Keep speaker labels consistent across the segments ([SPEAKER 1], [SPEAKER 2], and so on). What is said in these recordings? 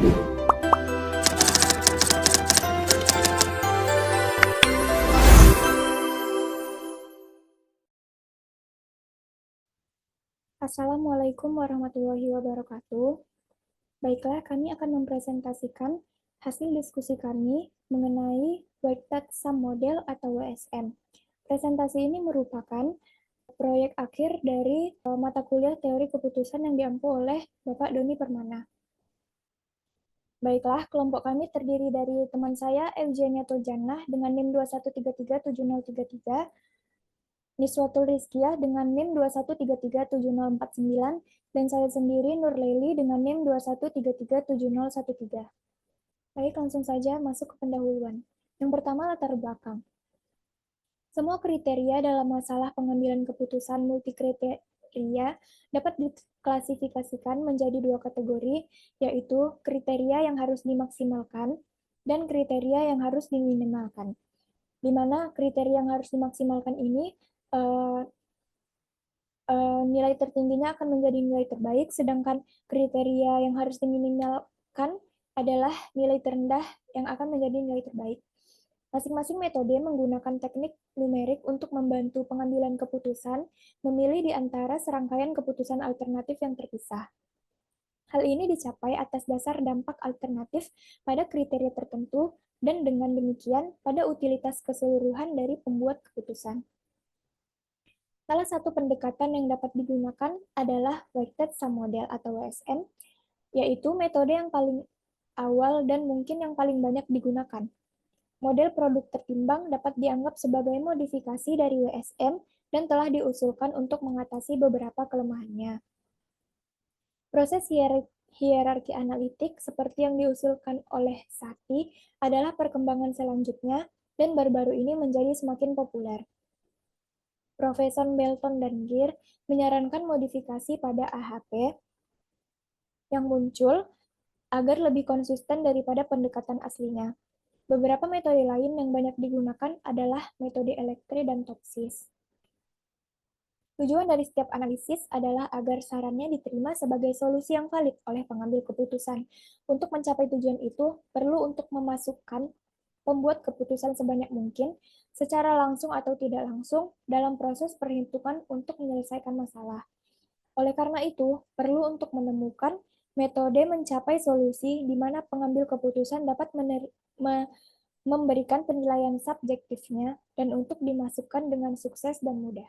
[SPEAKER 1] Assalamualaikum warahmatullahi wabarakatuh. Baiklah, kami akan mempresentasikan hasil diskusi kami mengenai Weighted Sum Model atau WSM. Presentasi ini merupakan proyek akhir dari mata kuliah teori keputusan yang diampu oleh Bapak Doni Permana. Baiklah, kelompok kami terdiri dari teman saya, Eugenia Tojannah, dengan NIM 21337033, Niswatul Rizkiah dengan NIM 21337049, dan saya sendiri Nurleli dengan NIM 21337013. Baik, langsung saja masuk ke pendahuluan. Yang pertama, latar belakang. Semua kriteria dalam masalah pengambilan keputusan multikriteria dapat diklasifikasikan menjadi dua kategori, yaitu kriteria yang harus dimaksimalkan dan kriteria yang harus diminimalkan. Di mana kriteria yang harus dimaksimalkan ini nilai tertingginya akan menjadi nilai terbaik, sedangkan kriteria yang harus diminimalkan adalah nilai terendah yang akan menjadi nilai terbaik. Masing-masing metode menggunakan teknik numerik untuk membantu pengambilan keputusan, memilih di antara serangkaian keputusan alternatif yang terpisah. Hal ini dicapai atas dasar dampak alternatif pada kriteria tertentu dan dengan demikian pada utilitas keseluruhan dari pembuat keputusan. Salah satu pendekatan yang dapat digunakan adalah Weighted Sum Model atau WSM, yaitu metode yang paling awal dan mungkin yang paling banyak digunakan. Model produk tertimbang dapat dianggap sebagai modifikasi dari WSM dan telah diusulkan untuk mengatasi beberapa kelemahannya. Proses hierarki analitik seperti yang diusulkan oleh Satie adalah perkembangan selanjutnya dan baru-baru ini menjadi semakin populer. Profesor Belton dan Geer menyarankan modifikasi pada AHP yang muncul agar lebih konsisten daripada pendekatan aslinya. Beberapa metode lain yang banyak digunakan adalah metode Electre dan Topsis. Tujuan dari setiap analisis adalah agar sarannya diterima sebagai solusi yang valid oleh pengambil keputusan. Untuk mencapai tujuan itu, perlu untuk memasukkan pembuat keputusan sebanyak mungkin, secara langsung atau tidak langsung, dalam proses perhitungan untuk menyelesaikan masalah. Oleh karena itu, perlu untuk menemukan metode mencapai solusi di mana pengambil keputusan dapat memberikan penilaian subjektifnya dan untuk dimasukkan dengan sukses dan mudah.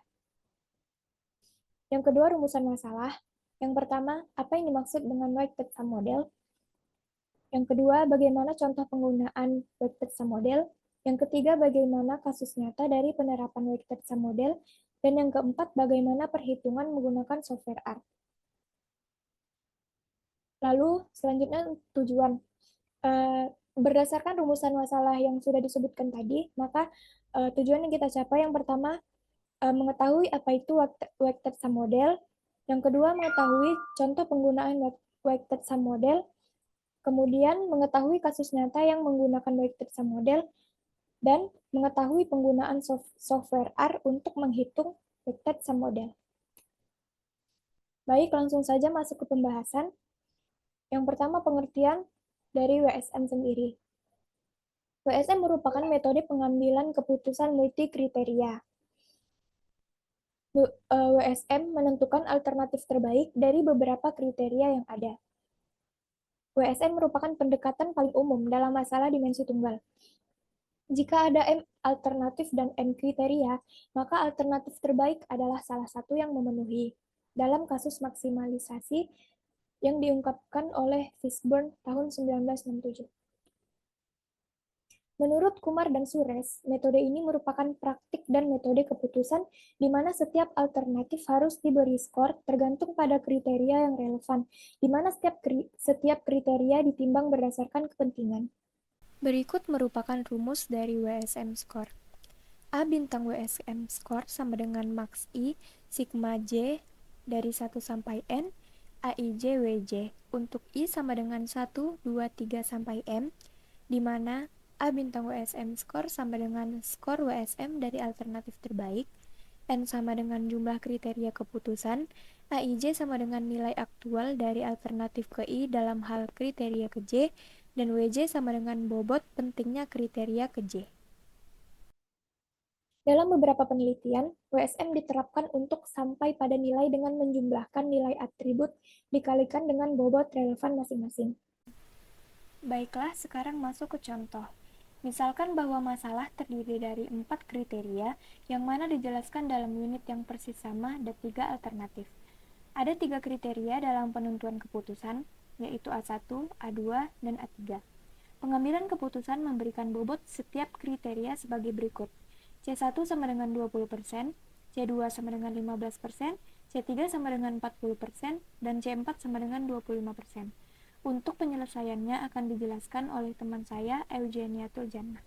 [SPEAKER 1] Yang kedua, rumusan masalah. Yang pertama, apa yang dimaksud dengan Weighted Sum Model? Yang kedua, bagaimana contoh penggunaan Weighted Sum Model? Yang ketiga, bagaimana kasus nyata dari penerapan Weighted Sum Model? Dan yang keempat, bagaimana perhitungan menggunakan software R. Lalu, selanjutnya tujuan. Berdasarkan rumusan masalah yang sudah disebutkan tadi, maka tujuan yang kita capai yang pertama, mengetahui apa itu Weighted Sum Model. Yang kedua, mengetahui contoh penggunaan Weighted Sum Model. Kemudian, mengetahui kasus nyata yang menggunakan Weighted Sum Model. Dan mengetahui penggunaan software R untuk menghitung Weighted Sum Model. Baik, langsung saja masuk ke pembahasan. Yang pertama, pengertian dari WSM sendiri. WSM merupakan metode pengambilan keputusan multikriteria. WSM menentukan alternatif terbaik dari beberapa kriteria yang ada. WSM merupakan pendekatan paling umum dalam masalah dimensi tunggal. Jika ada M alternatif dan N kriteria, maka alternatif terbaik adalah salah satu yang memenuhi. Dalam kasus maksimalisasi yang diungkapkan oleh Fishburne tahun 1967. Menurut Kumar dan Suresh, metode ini merupakan praktik dan metode keputusan di mana setiap alternatif harus diberi skor tergantung pada kriteria yang relevan, di mana setiap kriteria ditimbang berdasarkan kepentingan. Berikut merupakan rumus dari WSM score. A bintang WSM score sama dengan max I sigma J dari 1 sampai N AIJ WJ. Untuk I sama dengan 1, 2, 3 sampai M, di mana A bintang WSM score sama dengan skor WSM dari alternatif terbaik, N sama dengan jumlah kriteria keputusan, AIJ sama dengan nilai aktual dari alternatif ke I dalam hal kriteria ke J, dan WJ sama dengan bobot pentingnya kriteria ke J. Dalam beberapa penelitian, WSM diterapkan untuk sampai pada nilai dengan menjumlahkan nilai atribut dikalikan dengan bobot relevan masing-masing. Baiklah, sekarang masuk ke contoh. Misalkan bahwa masalah terdiri dari 4 kriteria yang mana dijelaskan dalam unit yang persis sama dan 3 alternatif. Ada 3 kriteria dalam penentuan keputusan, yaitu A1, A2, dan A3. Pengambilan keputusan memberikan bobot setiap kriteria sebagai berikut. C1 sama dengan 20%, C2 sama dengan 15%, C3 sama dengan 40%, dan C4 sama dengan 25%. Untuk penyelesaiannya akan dijelaskan oleh teman saya, Eugenia Tuljana.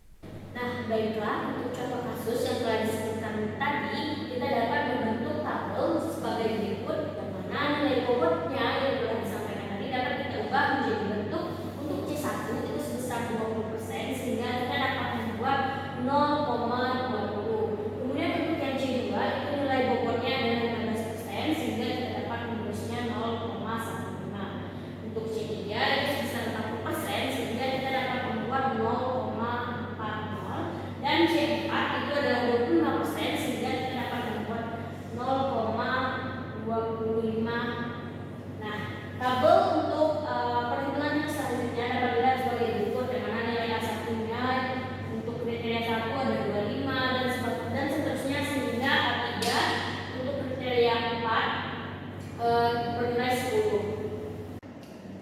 [SPEAKER 2] Nah, baiklah, untuk contoh kasus yang telah disebutkan tadi, kita dapat membentuk tabel sebagai berikut, yang mana nilai bobotnya yang telah disampaikan tadi dapat kita ubah menjadi bentuk untuk C1 itu sebesar 20%, sehingga kita dapat membuat 0,20. Kemudian untuk yang C2 itu nilai bobotnya adalah 15%, sehingga kita dapat menulisnya 0,15. Untuk C3 itu sebesar 40%, sehingga kita dapat membuat 0,40. Dan C4 itu adalah 25%, sehingga kita dapat membuat 0,25. Nah, tabel untuk perhitungan yang selanjutnya dapat dilihat sebagai berikut, di mana nilai A1-nya untuk kriteria 1 ada 25 dan seterusnya, sehingga A3 untuk kriteria 4 bernilai 10.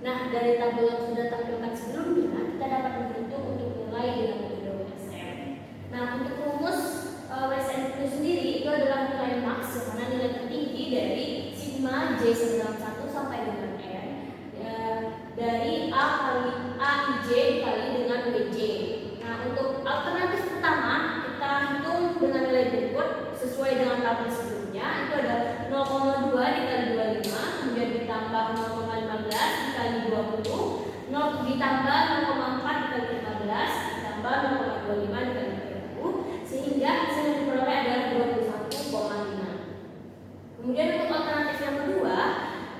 [SPEAKER 2] Nah, dari tabel yang sudah tampilkan sebelumnya, kita dapat menghitung untuk nilai dengan metode WSM. Nah, untuk rumus WSM itu sendiri itu adalah nilai max, yang mana nilai tertinggi dari sigma J sama 1 sampai dengan N dari A kali AIJ dikali dengan WJ. Nah, untuk alternatif pertama kita hitung dengan nilai berikut sesuai dengan tabel sebelumnya, itu ada 0,2 dikali 25, kemudian ditambah 0,15 dikali 20, ditambah 0,4 dikali 15, ditambah 0,25 dikali 30, sehingga hasil yang diperoleh adalah 21,5. Kemudian untuk alternatif yang kedua,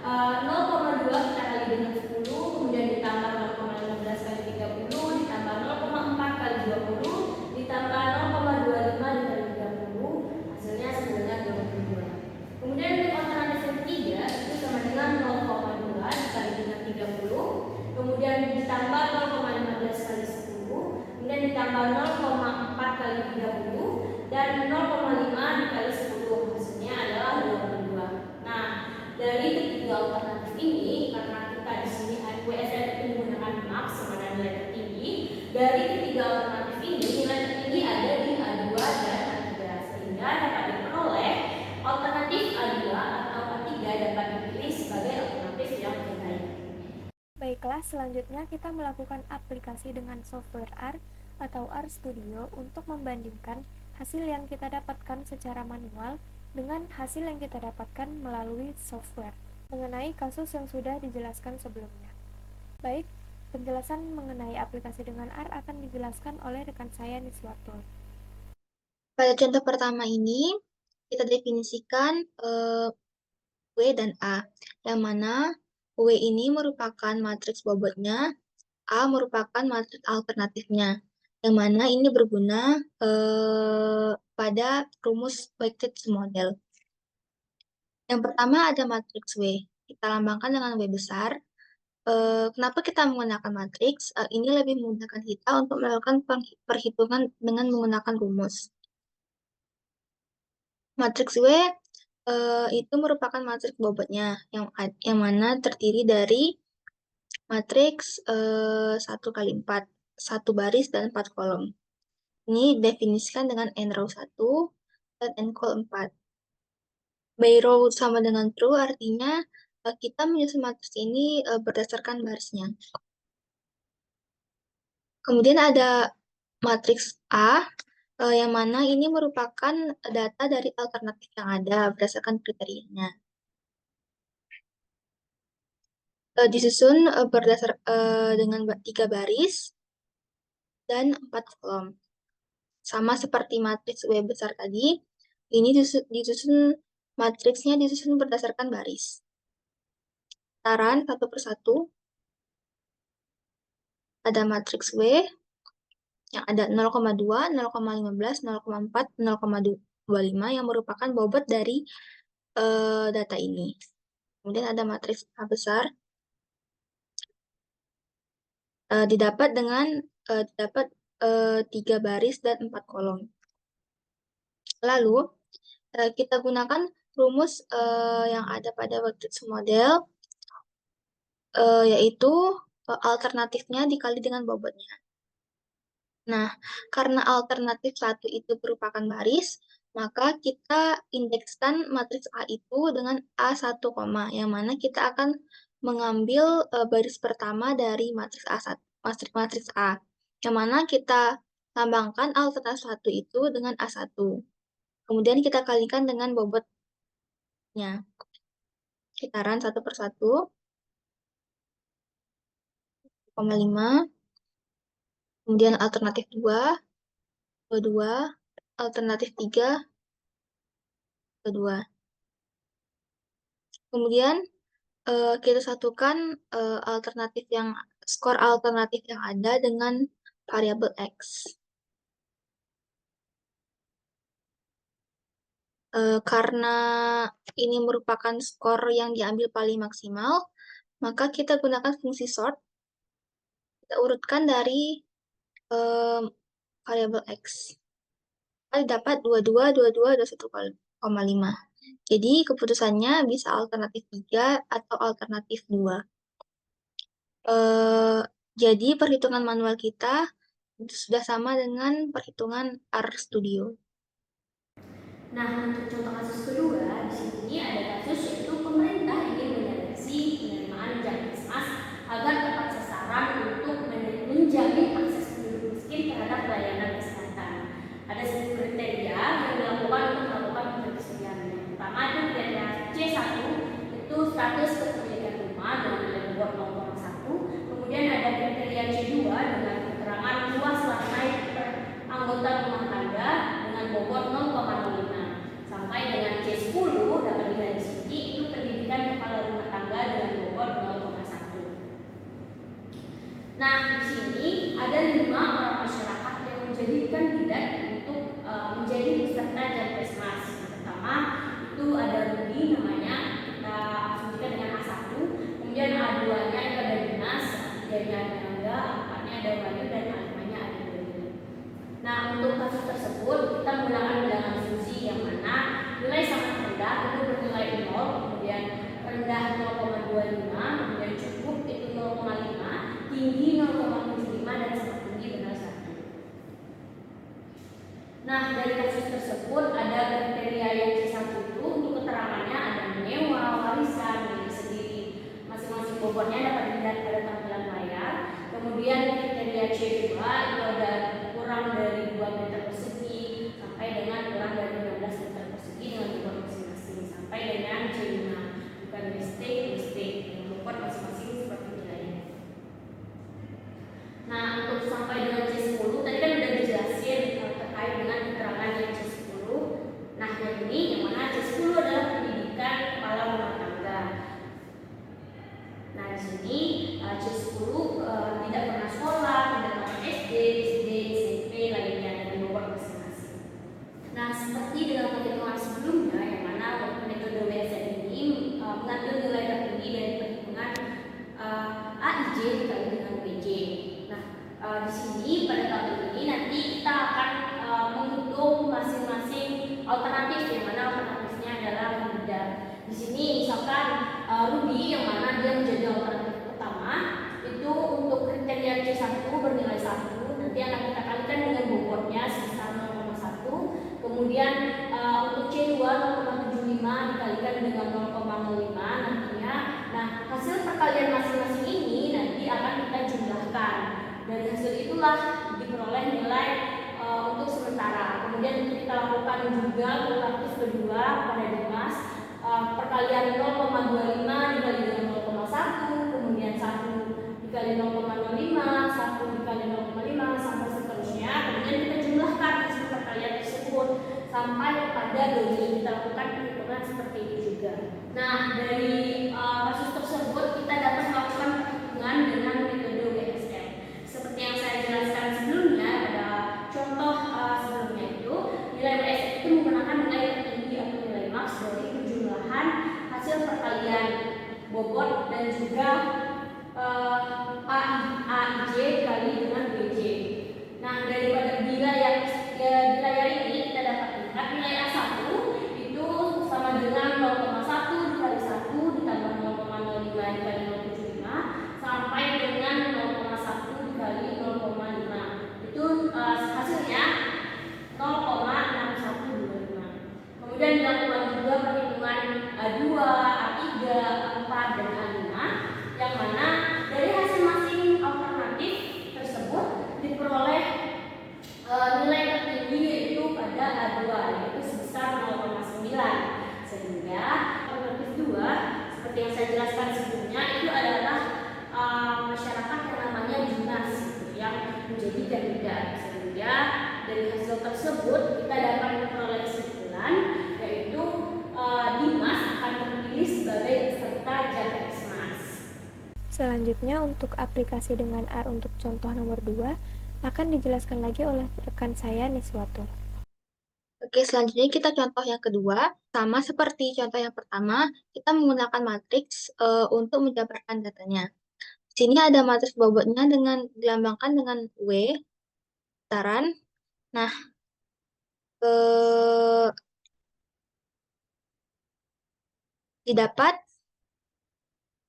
[SPEAKER 2] 0,2 kita kali dengan 10, kemudian ditambah 0,15 kali 30, ditambah 0,4 kali 20, ditambah 0,25 dikali 30, hasilnya sebenarnya 22. Kemudian untuk alternatif yang ketiga itu sama dengan 0,2 dikali dengan 30, kemudian ditambah 0,15 kali 10, kemudian ditambah 0,4 kali 30, dan 0,5 dikali 10, hasilnya adalah 22. Nah, dari ketiga alternatif ini, karena kita di sini WSM itu menggunakan max sama dengan nilai tertinggi, dari ketiga alternatif ini nilai tertinggi ada di A2 dan A3, sehingga dapat diperoleh alternatif A2 atau A3 dapat dipilih sebagai alternatif yang terbaik.
[SPEAKER 1] Baiklah, selanjutnya kita melakukan aplikasi dengan software R atau R Studio untuk membandingkan hasil yang kita dapatkan secara manual dengan hasil yang kita dapatkan melalui software mengenai kasus yang sudah dijelaskan sebelumnya. Baik, penjelasan mengenai aplikasi dengan R akan dijelaskan oleh rekan saya Niswatul.
[SPEAKER 3] Pada contoh pertama ini, kita definisikan W dan A, yang mana W ini merupakan matriks bobotnya, A merupakan matriks alternatifnya, yang mana ini berguna pada rumus weighted model. Yang pertama ada matriks W, kita lambangkan dengan W besar. Kenapa kita menggunakan matriks? Ini lebih memudahkan kita untuk melakukan perhitungan dengan menggunakan rumus. Matriks W itu merupakan matriks bobotnya, yang mana terdiri dari matriks 1 kali 4, 1 baris dan 4 kolom. Ini definisikan dengan n row 1 dan n column 4. By row sama dengan true, artinya kita menyusun matriks ini berdasarkan barisnya. Kemudian ada matriks A, yang mana ini merupakan data dari alternatif yang ada berdasarkan kriterianya. Disusun berdasar dengan 3 baris dan 4 kolom. Sama seperti matriks W besar tadi, Ini matriksnya disusun berdasarkan baris. Saran satu persatu. Ada matriks W yang ada 0,2, 0,15, 0,4, 0,25 yang merupakan bobot dari data ini. Kemudian ada matriks A besar didapat dengan 3 baris dan 4 kolom. Lalu kita gunakan rumus yang ada pada matriks model, yaitu alternatifnya dikali dengan bobotnya. Nah, karena alternatif 1 itu merupakan baris, maka kita indekskan matriks A itu dengan A1, yang mana kita akan mengambil baris pertama dari matriks A1, matriks A, yang mana kita lambangkan alternatif 1 itu dengan A1. Kemudian kita kalikan dengan bobotnya. Kita run satu persatu. 0,5. Kemudian alternatif 2, 22, alternatif 3, 22. Kemudian kita satukan skor alternatif yang ada dengan variabel X. Karena ini merupakan skor yang diambil paling maksimal, maka kita gunakan fungsi sort. Kita urutkan dari variabel X. Kita dapat 22, 22, 21,5. Jadi keputusannya bisa alternatif 3 atau alternatif 2. Jadi perhitungan manual kita sudah sama dengan perhitungan RStudio.
[SPEAKER 2] Nah, untuk contoh kasus kedua, di sini ada kasus yaitu pemerintah ingin menyeleksi penerimaan Jakmismas agar tepat sasaran untuk menjamin akses penduduk miskin terhadap pelayanan kesehatan. Ada 10 kriteria yang dilakukan untuk melakukan penyeleksian. Yang pertama itu kriteria C1, itu status kepemilikan rumah dengan nilai bobot 0,1. Kemudian ada kriteria C2 dengan keterangan luas lantai per anggota rumah tangga dengan bobot 0,05. Sampai dengan C10 dapat dilihat di sini itu pendidikan kepala rumah tangga dengan bobot 0,1. Nah, di sini ada 5 orang masyarakat yang menjadi kandidat untuk menjadi peserta Jakmismas. Yang pertama itu ada Rudi namanya, kita asumsikan dengan A1. Kemudian A2-nya itu ada Dinas, A3-nya ada Angga, A4-nya ada Wahyu, dan A5-nya ada Dewi. Nah, untuk kasus tersebut kita menggunakan bilangan fungsi yang mana nilai sangat rendah itu bernilai 0, kemudian rendah 0,25, kemudian cukup itu 0,5, tinggi 0,75, dan sangat tinggi benar 1. Nah, dari kasus tersebut ada kriteria yang C1 itu untuk keterangannya ada menyewa, warisan, milik sendiri. Masing-masing bobotnya dapat dilihat pada tampilan layar. Kemudian kriteria C2 itu ada kurang dari 2 meter persegi sampai dengan kurang dari 15 meter persegi dengan bobot masing-masing, sampai dengan C5 bukan mistake dengan bobot masing-masing seperti nilainya. Nah, untuk sampai dengan C10 tadi kan udah dijelasin terkait dengan keterangan yang C10. Nah, yang ini yang mana C10 adalah pendidikan kepala rumah tangga. Nah, di sini C10 tidak pernah sekolah, tidak pernah SD, SMP lainnya dengan bobot masing-masing. Nah, seperti dalam perhitungan sebelumnya yang mana metode WSN ini mengambil nilai tertinggi dari perhitungan AIJ dikali dengan PJ. Nah, di sini pada tabel ini nanti kita akan menghitung masing-masing alternatif yang mana alternatifnya adalah kandidat. Di sini misalkan Ruby yang mana dia menjadi alternatif pertama itu untuk kriteria C1 bernilai 1, nanti akan kita kalikan dengan bobotnya sebesar 0,1. Kemudian untuk C2 0,75 dikalikan dengan 0,05 nantinya. Nah, hasil perkalian masing-masing ini nanti akan kita jumlahkan. Dari hasil itulah diperoleh nilai untuk sementara. Kemudian kita lakukan juga kulkulatif kedua pada Dimas. Perkalian 0,25 dikali dengan 0,1, kemudian 1 dikali 0,05, 1 dikali 0,5 sampai seterusnya. Kemudian kita jumlahkan hasil perkalian tersebut sampai pada doni. Kita lakukan perhitungan seperti itu juga. Nah, dari kasus tersebut kita dapat melakukan perhitungan dengan metode WSM. Seperti yang saya jelaskan sebelumnya pada contoh sebelumnya itu, nilai WSM itu menggunakan nilai tertinggi atau nilai max dari penjumlahan hasil perkalian bobot dan juga AIJ kali dengan BJ. Nah, daripada bilayar ini kita dapat lihat nilai A1 itu sama dengan 0,1 dikali 1 ditambah 0,05 dikali 0,75 sampai dengan 0,1 dikali 0,5. Itu hasilnya 0,6125. Kemudian dilakukan juga perhitungan A2, A3, A4, dan A5 yang mana dari hasil masing alternatif tersebut diperoleh nilai tertinggi yaitu pada A2 yaitu sebesar 0,9, sehingga alternatif 2 seperti yang saya jelaskan sebelumnya itu adalah masyarakat yang namanya dinas yang menjadi kandidat, sehingga dari hasil tersebut kita dapat memperoleh kesimpulan yaitu Dimas akan terpilih sebagai peserta Jakprenmas.
[SPEAKER 1] Selanjutnya untuk aplikasi dengan R untuk contoh nomor 2 akan dijelaskan lagi oleh rekan saya Niswato.
[SPEAKER 3] Oke, selanjutnya kita contoh yang kedua. Sama seperti contoh yang pertama, kita menggunakan matriks untuk menjabarkan datanya. Di sini ada matriks bobotnya dengan dilambangkan dengan W, putaran. Nah, didapat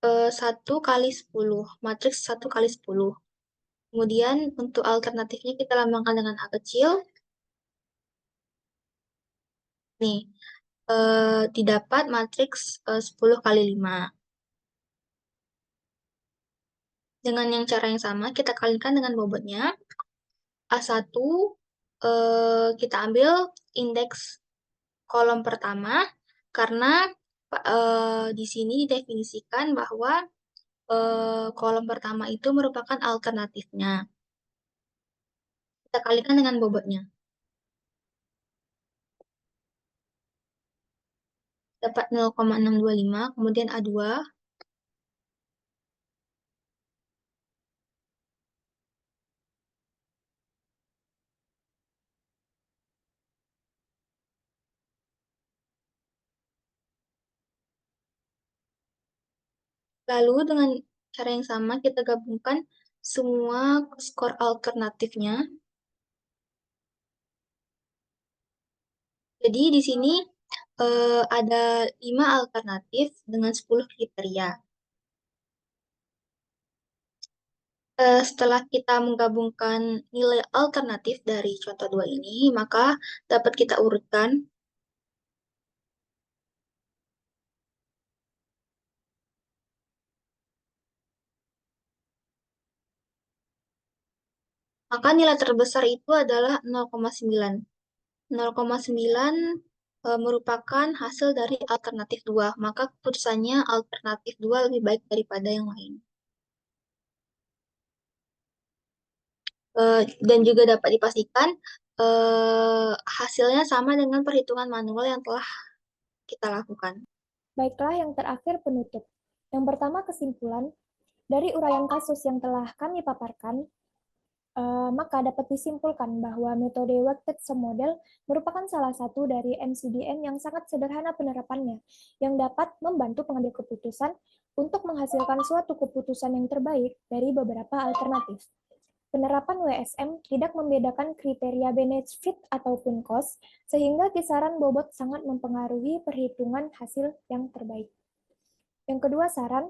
[SPEAKER 3] 1 kali 10, matriks 1 kali 10. Kemudian untuk alternatifnya kita lambangkan dengan A kecil. Nih, didapat matriks 10 kali 5. Dengan yang cara yang sama, kita kalikan dengan bobotnya. A1, kita ambil indeks kolom pertama, karena di sini didefinisikan bahwa kolom pertama itu merupakan alternatifnya. Kita kalikan dengan bobotnya. Dapat 0,625, kemudian A2. Lalu dengan cara yang sama kita gabungkan semua skor alternatifnya. Jadi di sini ada 5 alternatif dengan 10 kriteria. Setelah kita menggabungkan nilai alternatif dari contoh 2 ini, maka dapat kita urutkan. Maka nilai terbesar itu adalah 0,9. 0,9 merupakan hasil dari alternatif 2, maka keputusannya alternatif 2 lebih baik daripada yang lain. Dan juga dapat dipastikan hasilnya sama dengan perhitungan manual yang telah kita lakukan.
[SPEAKER 1] Baiklah, yang terakhir penutup. Yang pertama kesimpulan, dari uraian kasus yang telah kami paparkan, maka dapat disimpulkan bahwa metode weighted sum model merupakan salah satu dari MCDM yang sangat sederhana penerapannya, yang dapat membantu pengambil keputusan untuk menghasilkan suatu keputusan yang terbaik dari beberapa alternatif. Penerapan WSM tidak membedakan kriteria benefit ataupun cost, sehingga kisaran bobot sangat mempengaruhi perhitungan hasil yang terbaik. Yang kedua saran,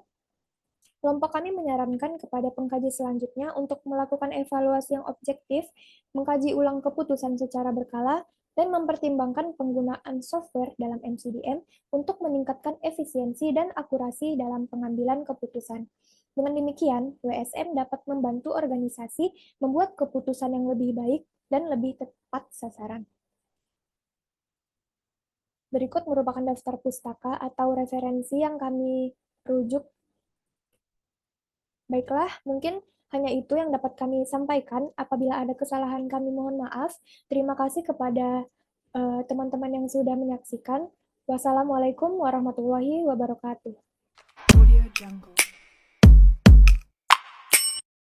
[SPEAKER 1] kelompok kami menyarankan kepada pengkaji selanjutnya untuk melakukan evaluasi yang objektif, mengkaji ulang keputusan secara berkala, dan mempertimbangkan penggunaan software dalam MCDM untuk meningkatkan efisiensi dan akurasi dalam pengambilan keputusan. Dengan demikian, WSM dapat membantu organisasi membuat keputusan yang lebih baik dan lebih tepat sasaran. Berikut merupakan daftar pustaka atau referensi yang kami rujuk. Baiklah, mungkin hanya itu yang dapat kami sampaikan. Apabila ada kesalahan, kami mohon maaf. Terima kasih kepada teman-teman yang sudah menyaksikan. Wassalamualaikum warahmatullahi wabarakatuh.
[SPEAKER 4] Audio Jungle.